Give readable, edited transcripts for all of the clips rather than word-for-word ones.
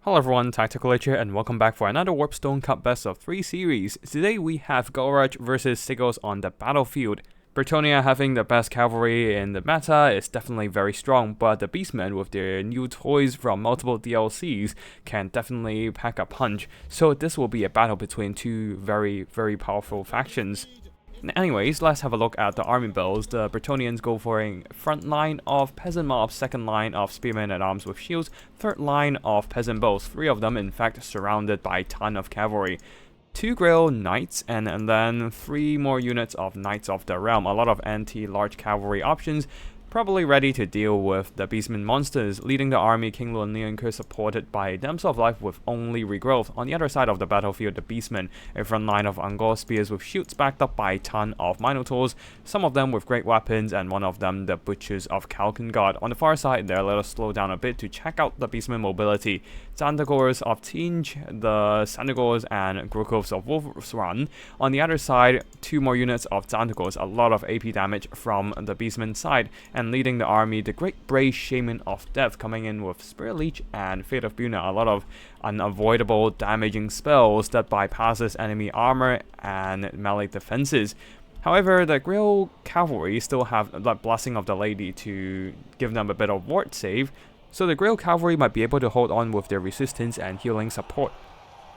Hello everyone, Tactical here, and welcome back for another Warpstone Cup Best of 3 series. Today we have Gaulrach versus Cegoz on the battlefield. Bretonia having the best cavalry in the meta is definitely very strong, but the Beastmen with their new toys from multiple DLCs can definitely pack a punch, so this will be a battle between two very powerful factions. Anyways, let's have a look at the army builds. The Bretonians go for a front line of peasant mobs, second line of spearmen at arms with shields, third line of peasant bows, three of them in fact surrounded by a ton of cavalry. Two Grail Knights, and then three more units of Knights of the Realm, a lot of anti-large cavalry options, probably ready to deal with the Beastmen monsters. Leading the army, King Luan Leonker supported by Damsel of Life with only regrowth. On the other side of the battlefield, the Beastmen, a front line of Angor spears with shields backed up by a ton of Minotaurs, some of them with great weapons and one of them the Butchers of Kalkengard. On the far side there, let us slow down a bit to check out the Beastmen mobility. Centigors of Tzeentch, the Centigors and Gaulrach of Wolfsrun. On the other side, two more units of Centigors, a lot of AP damage from the Beastmen side, and leading the army, the Great Brave Shaman of Death coming in with Spirit Leech and Fate of Buna, a lot of unavoidable damaging spells that bypasses enemy armor and melee defenses. However, the Grail Cavalry still have the Blessing of the Lady to give them a bit of ward save, so the Grail Cavalry might be able to hold on with their resistance and healing support.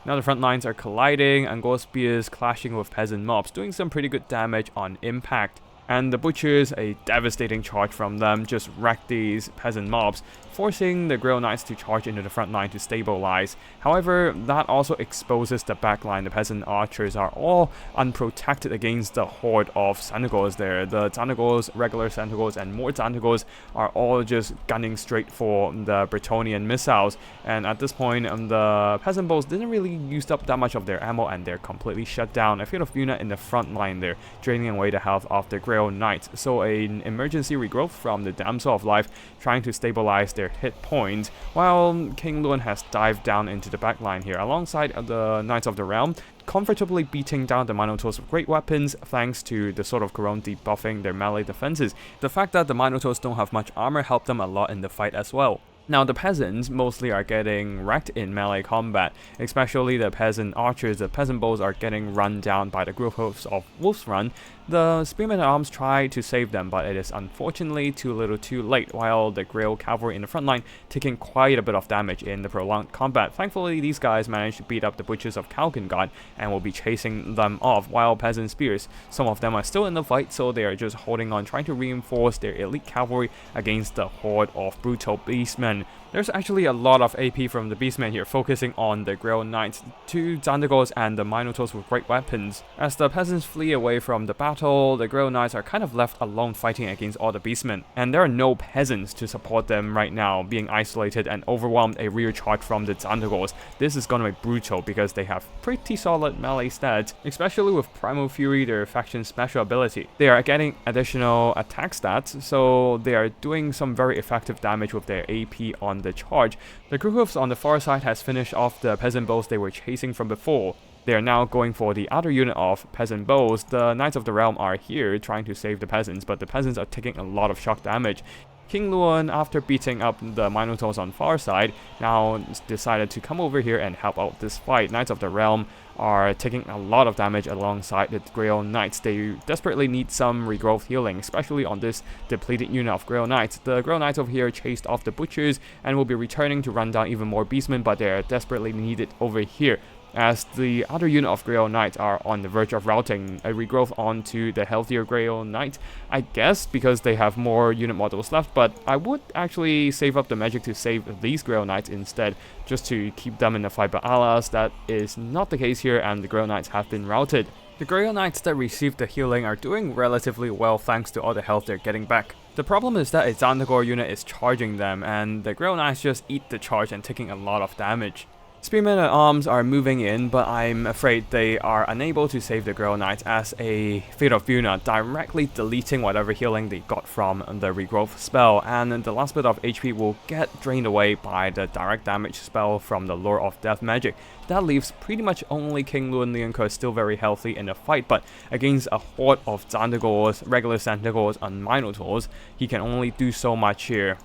Now the front lines are colliding, Angor spears clashing with peasant mobs, doing some pretty good damage on impact. And the Butchers, a devastating charge from them, just wreck these peasant mobs, forcing the Grail Knights to charge into the front line to stabilize. However, that also exposes the back line. The peasant archers are all unprotected against the horde of Centigors there. The Centigors, regular Centigors, and more Centigors are all just gunning straight for the Bretonian missiles. And at this point, the peasant bows didn't really use up that much of their ammo and they're completely shut down. A Fate of Buna in the front line there, draining away the health of the Grail Knights. So an emergency regrowth from the Damsel of Life trying to stabilize their hit points, while King Luan has dived down into the backline here alongside the Knights of the Realm, comfortably beating down the Minotaurs with great weapons thanks to the Sword of Couronne debuffing their melee defenses. The fact that the Minotaurs don't have much armor helped them a lot in the fight as well. Now the peasants mostly are getting wrecked in melee combat, especially the peasant archers. The peasant bows are getting run down by the Gaulrach of Wolfsrun. The spearmen at arms try to save them, but it is unfortunately too little too late, while the Grail Cavalry in the front line taking quite a bit of damage in the prolonged combat. Thankfully, these guys managed to beat up the Butchers of Kalkengard and will be chasing them off, while peasant spears, some of them are still in the fight, so they are just holding on, trying to reinforce their elite cavalry against the horde of brutal beastmen. There's actually a lot of AP from the Beastmen here, focusing on the Grail Knights, two Centigors and the Minotaurs with great weapons. As the peasants flee away from the battle, the Grail Knights are kind of left alone fighting against all the Beastmen, and there are no peasants to support them right now, being isolated and overwhelmed a rear charge from the Centigors. This is gonna be brutal because they have pretty solid melee stats, especially with Primal Fury, their faction's special ability. They are getting additional attack stats, so they are doing some very effective damage with their AP on the charge. The Gaulrach on the far side has finished off the peasant bows they were chasing from before. They are now going for the other unit of peasant bows. The Knights of the Realm are here trying to save the peasants, but the peasants are taking a lot of shock damage. King Luan, after beating up the Minotaurs on far side, now decided to come over here and help out this fight. Knights of the Realm are taking a lot of damage alongside the Grail Knights. They desperately need some regrowth healing, especially on this depleted unit of Grail Knights. The Grail Knights over here chased off the Butchers and will be returning to run down even more Beastmen, but they are desperately needed over here, as the other unit of Grail Knights are on the verge of routing a regrowth onto the healthier Grail Knight, I guess, because they have more unit models left, but I would actually save up the magic to save these Grail Knights instead, just to keep them in the fight, but alas, that is not the case here, and the Grail Knights have been routed. The Grail Knights that received the healing are doing relatively well thanks to all the health they're getting back. The problem is that a Centigor unit is charging them, and the Grail Knights just eat the charge and taking a lot of damage. Spearmen at arms are moving in, but I'm afraid they are unable to save the Grail Knights, as a Fate of Buna directly deleting whatever healing they got from the regrowth spell, and the last bit of HP will get drained away by the direct damage spell from the Lure of Death magic. That leaves pretty much only King Luan Leonker still very healthy in the fight, but against a horde of Centigors, regular Centigors and Minotaurs, he can only do so much here.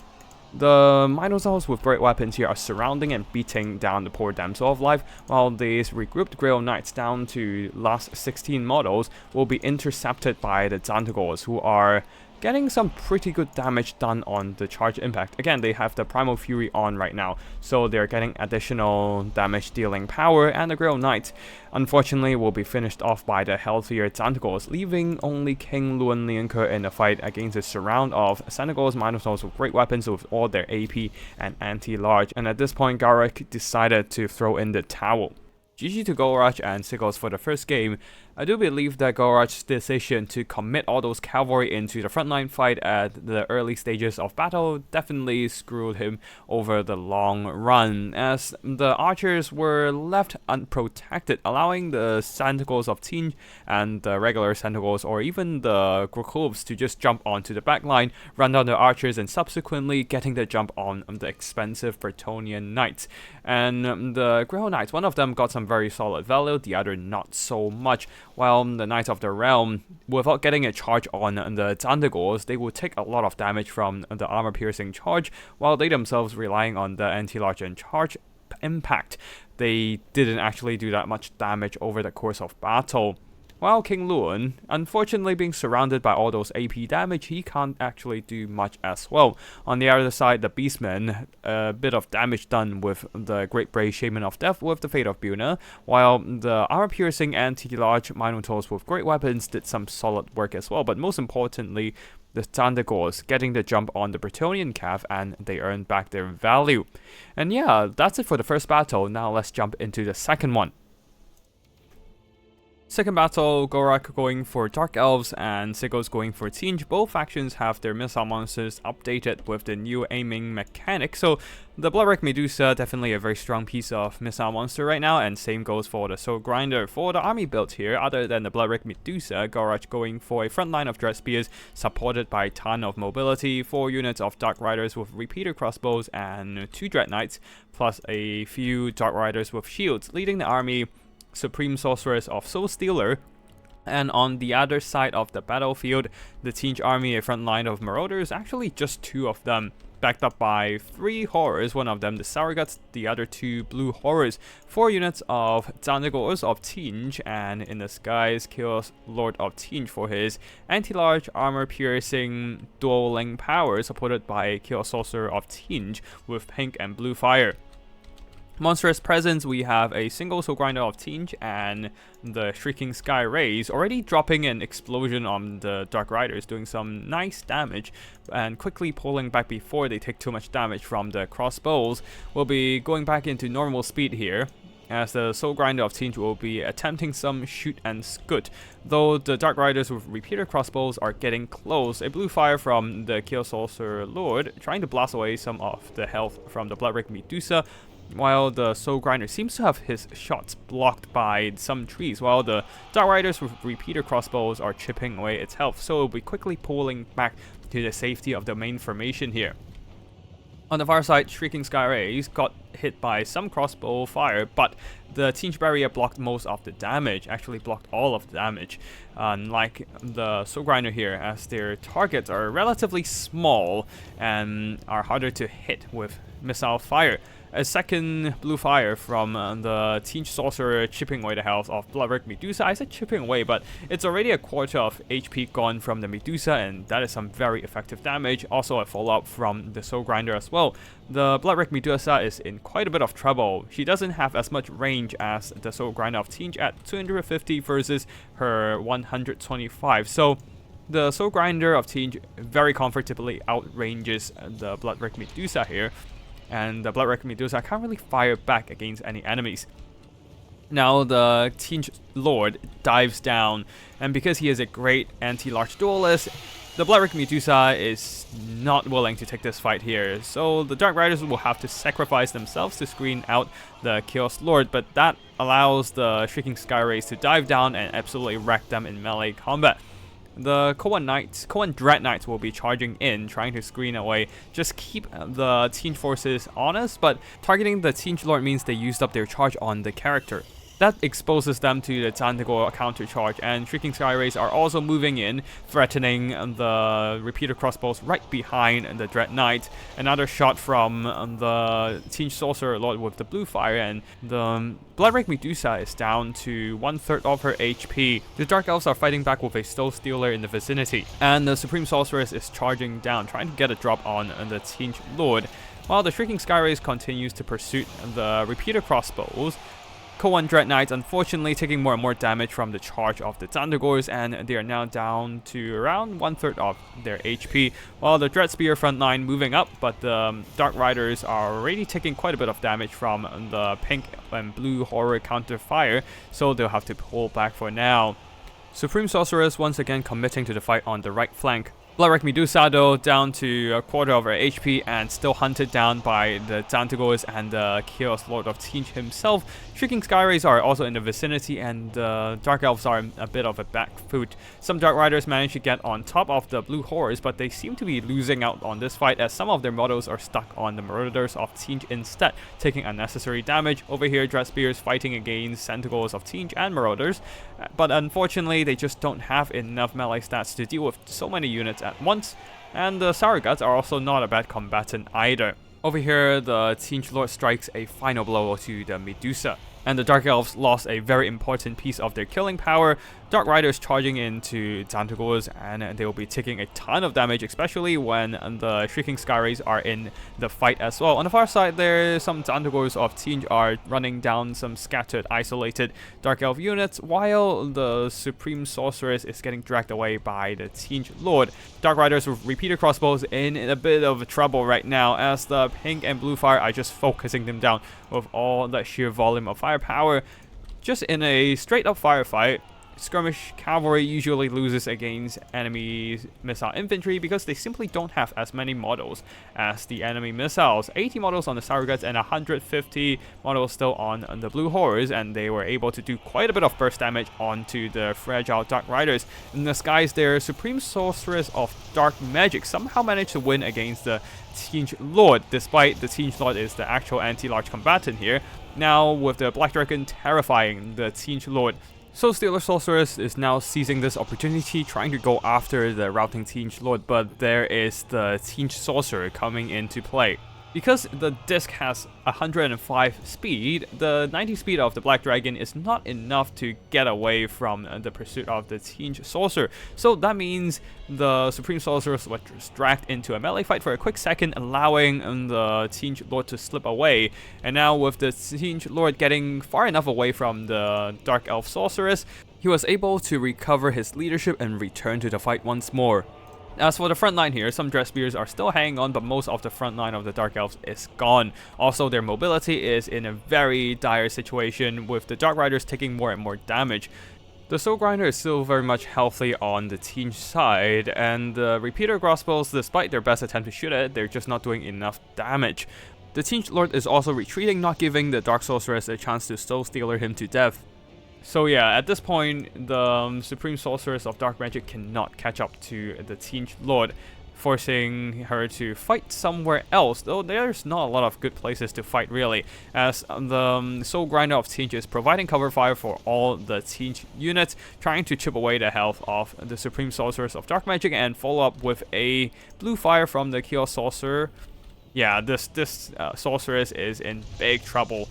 The Minotaurs with great weapons here are surrounding and beating down the poor Damsel of Life, while these regrouped Grail Knights down to last 16 models will be intercepted by the Centigors, who are getting some pretty good damage done on the charge impact. Again, they have the Primal Fury on right now, so they're getting additional damage dealing power, and the Grail Knight, unfortunately, will be finished off by the healthier Centigors, leaving only King Luan Lianke in the fight against a surround of Centigors Minotaurs with great weapons with all their AP and anti-large, and at this point, Gaulrach decided to throw in the towel. GG to Gaulrach and Cegoz for the first game. I do believe that Gaulrach's decision to commit all those cavalry into the frontline fight at the early stages of battle definitely screwed him over the long run, as the archers were left unprotected, allowing the Centigors of Tzeentch and the regular Centigors or even the Grokholvs to just jump onto the backline, run down the archers, and subsequently getting the jump on the expensive Bretonian knights. And the Grail Knights, one of them got some very solid value, the other not so much. While the Knights of the Realm, without getting a charge on the Centigors, they would take a lot of damage from the armor-piercing charge, while they themselves relying on the anti-large and charge impact. They didn't actually do that much damage over the course of battle. While King Luan, unfortunately being surrounded by all those AP damage, he can't actually do much as well. On the other side, the Beastmen, a bit of damage done with the Great Brave Shaman of Death with the Fate of Buna, while the armor-piercing anti-large Minotaurs with great weapons did some solid work as well, but most importantly, the Centigors getting the jump on the Bretonian cav, and they earned back their value. And yeah, that's it for the first battle. Now let's jump into the second one. Second battle, Gaulrach going for Dark Elves and Cegoz going for Tzeentch. Both factions have their missile monsters updated with the new aiming mechanic. So the Bloodwreck Medusa, definitely a very strong piece of missile monster right now, and same goes for the Soul Grinder. For the army build here, other than the Bloodwreck Medusa, Gaulrach going for a front line of Dread Spears supported by a ton of mobility, 4 units of Dark Riders with repeater crossbows and 2 Dread Knights, plus a few Dark Riders with shields, leading the army Supreme Sorceress of Soul Stealer. And on the other side of the battlefield, the Tzeentch army, a front line of Marauders, actually just 2 of them, backed up by 3 Horrors, one of them the Sourguts, the other 2 Blue Horrors, 4 units of Centigors of Tzeentch, and in the skies, Chaos Lord of Tzeentch for his anti-large armor-piercing dueling power, supported by Chaos Sorcerer of Tzeentch with pink and blue fire. Monstrous presence, we have a single Soul Grinder of Tzeentch and the Shrieking Sky Rays, already dropping an explosion on the Dark Riders, doing some nice damage, and quickly pulling back before they take too much damage from the crossbows. We'll be going back into normal speed here, as the Soul Grinder of Tzeentch will be attempting some shoot and scoot, though the Dark Riders with repeater crossbows are getting close. A blue fire from the Chaos Sorcerer Lord, trying to blast away some of the health from the Bloodwreck Medusa, while the Soul Grinder seems to have his shots blocked by some trees, while the Dark Riders with repeater crossbows are chipping away its health, so it will be quickly pulling back to the safety of the main formation here. On the far side, Shrieking Sky Rays got hit by some crossbow fire, but the Tzeentch barrier blocked most of the damage, actually blocked all of the damage, unlike the Soul Grinder here, as their targets are relatively small and are harder to hit with missile fire. A second blue fire from the Tzeentch Sorcerer chipping away the health of Bloodwreck Medusa. I said chipping away, but it's already a quarter of HP gone from the Medusa, and that is some very effective damage. Also a follow-up from the Soul Grinder as well. The Bloodwreck Medusa is in quite a bit of trouble. She doesn't have as much range as the Soul Grinder of Tzeentch at 250 versus her 125. So the Soul Grinder of Tzeentch very comfortably outranges the Bloodwreck Medusa here, and the Bloodwreck Medusa can't really fire back against any enemies. Now the Tzeentch Lord dives down, and because he is a great anti-large duelist, the Bloodwreck Medusa is not willing to take this fight here, so the Dark Riders will have to sacrifice themselves to screen out the Chaos Lord, but that allows the Shrieking Sky Rays to dive down and absolutely wreck them in melee combat. The Koan Dread Knights will be charging in, trying to screen away, just keep the Tzeentch forces honest, but targeting the Tzeentch Lord means they used up their charge on the character. That exposes them to the Centigor countercharge, and Shrieking Skyrays are also moving in, threatening the repeater crossbows right behind the Dread Knight. Another shot from the Tzeentch Sorcerer Lord with the blue fire, and the Bloodwraith Medusa is down to 1/3 of her HP. The Dark Elves are fighting back with a Soul Stealer in the vicinity, and the Supreme Sorceress is charging down, trying to get a drop on the Tzeentch Lord, while the Shrieking Skyrays continues to pursue the repeater crossbows. Koan Dread Knights unfortunately taking more and more damage from the charge of the Thundergors, and they are now down to around 1/3 of their HP, while the Dread Spear front line moving up, but the Dark Riders are already taking quite a bit of damage from the pink and blue horror counter fire, so they'll have to pull back for now. Supreme Sorceress once again committing to the fight on the right flank. Bloodwraith Medusa though down to 1/4 of her HP and still hunted down by the Centigors and the Chaos Lord of Tzeentch himself. Shrieking Skyrays are also in the vicinity, and Dark Elves are a bit of a back foot. Some Dark Riders manage to get on top of the blue horrors, but they seem to be losing out on this fight as some of their models are stuck on the Marauders of Tzeentch instead, taking unnecessary damage. Over here, Dread Spears fighting against Centigors of Tzeentch and Marauders, but unfortunately they just don't have enough melee stats to deal with so many units at once, and the Saragats are also not a bad combatant either. Over here, the Tzeentch Lord strikes a final blow to the Medusa, and the Dark Elves lost a very important piece of their killing power. Dark Riders charging into Centigors, and they will be taking a ton of damage, especially when the Shrieking Skyrays are in the fight as well. On the far side there, some Centigors of Tzeentch are running down some scattered, isolated Dark Elf units, while the Supreme Sorceress is getting dragged away by the Tzeentch Lord. Dark Riders with repeater crossbows in a bit of trouble right now, as the pink and blue fire are just focusing them down with all that sheer volume of firepower. Just in a straight up firefight, skirmish cavalry usually loses against enemy missile infantry because they simply don't have as many models as the enemy missiles. 80 models on the Saragats and 150 models still on the blue horrors, and they were able to do quite a bit of burst damage onto the fragile Dark Riders. In the skies, their Supreme Sorceress of Dark Magic somehow managed to win against the Tzeentch Lord, despite the Tzeentch Lord is the actual anti-large combatant here. Now with the Black Dragon terrifying the Tzeentch Lord, Soul Stealer Sorceress is now seizing this opportunity, trying to go after the routing Tzeentch Lord, but there is the Tzeentch Sorcerer coming into play. Because the disc has 105 speed, the 90 speed of the Black Dragon is not enough to get away from the pursuit of the Tzeentch Sorcerer. So that means the Supreme Sorceress was dragged into a melee fight for a quick second, allowing the Tzeentch Lord to slip away. And now with the Tzeentch Lord getting far enough away from the Dark Elf Sorceress, he was able to recover his leadership and return to the fight once more. As for the front line here, some Dread Spears are still hanging on, but most of the front line of the Dark Elves is gone. Also, their mobility is in a very dire situation, with the Dark Riders taking more and more damage. The Soul Grinder is still very much healthy on the Tzeentch side, and the repeater crossbows, despite their best attempt to shoot it, they're just not doing enough damage. The Tzeentch Lord is also retreating, not giving the Dark Sorceress a chance to Soul Stealer him to death. So yeah, at this point, the Supreme Sorceress of Dark Magic cannot catch up to the Tzeentch Lord, forcing her to fight somewhere else, though there's not a lot of good places to fight really, as the Soul Grinder of Tzeentch is providing cover fire for all the Tzeentch units, trying to chip away the health of the Supreme Sorceress of Dark Magic and follow up with a blue fire from the Chaos Sorcerer. Yeah, this Sorceress is in big trouble.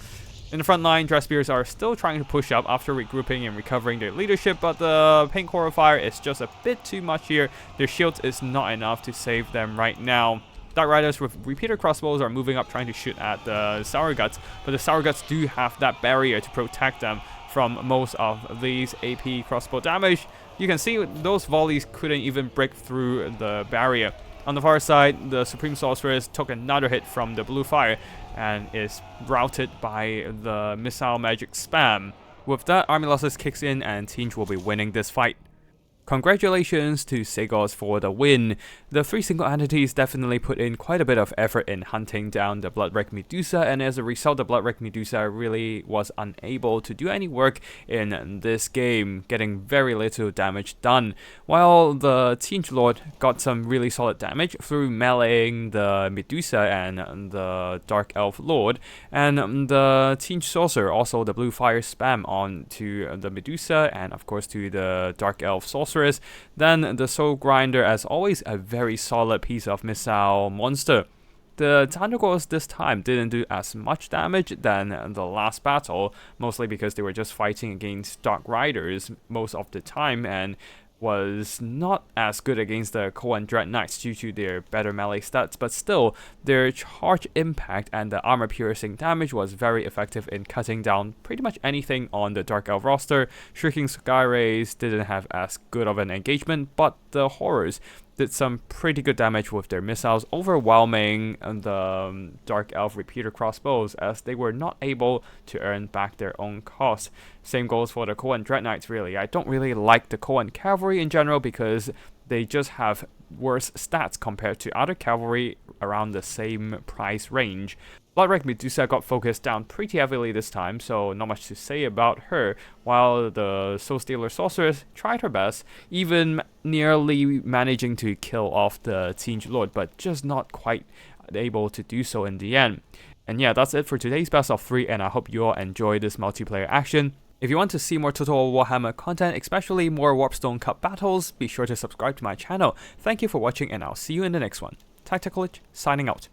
In the front line, Dread Spears are still trying to push up after regrouping and recovering their leadership, but the Pink Horror Fire is just a bit too much here. Their shields is not enough to save them right now. Dark Riders with repeater crossbows are moving up trying to shoot at the Saragats, but the Saragats do have that barrier to protect them from most of these AP crossbow damage. You can see those volleys couldn't even break through the barrier. On the far side, the Supreme Sorceress took another hit from the blue fire and is routed by the missile magic spam. With that, Army Losses kicks in and Tzeentch will be winning this fight. Congratulations to Cegoz for the win. The 3 single entities definitely put in quite a bit of effort in hunting down the Bloodwreck Medusa, and as a result the Bloodwreck Medusa really was unable to do any work in this game, getting very little damage done, while the Tzeentch Lord got some really solid damage through meleeing the Medusa and the Dark Elf Lord, and the Tzeentch Sorcerer, also the blue fire spam onto the Medusa and of course to the Dark Elf Sorcerer. Then the Soul Grinder, as always, a very solid piece of missile monster. The Centigors this time didn't do as much damage than the last battle, mostly because they were just fighting against Dark Riders most of the time and was not as good against the Cohen Dread Knights due to their better melee stats, but still, their charge impact and the armor piercing damage was very effective in cutting down pretty much anything on the Dark Elf roster. Shrieking Sky Rays didn't have as good of an engagement, but the Horrors did some pretty good damage with their missiles, overwhelming the Dark Elf repeater crossbows as they were not able to earn back their own cost. Same goes for the Cohen Dread Knights really. I don't really like the Cohen Cavalry in general because they just have worse stats compared to other cavalry around the same price range. Bloodwreck Medusa got focused down pretty heavily this time, so not much to say about her, while the Soul Stealer Sorceress tried her best, even nearly managing to kill off the Tzeentch Lord, but just not quite able to do so in the end. And yeah, that's it for today's best of 3, and I hope you all enjoy this multiplayer action. If you want to see more Total Warhammer content, especially more Warpstone Cup battles, be sure to subscribe to my channel. Thank you for watching, and I'll see you in the next one. Tactical signing out.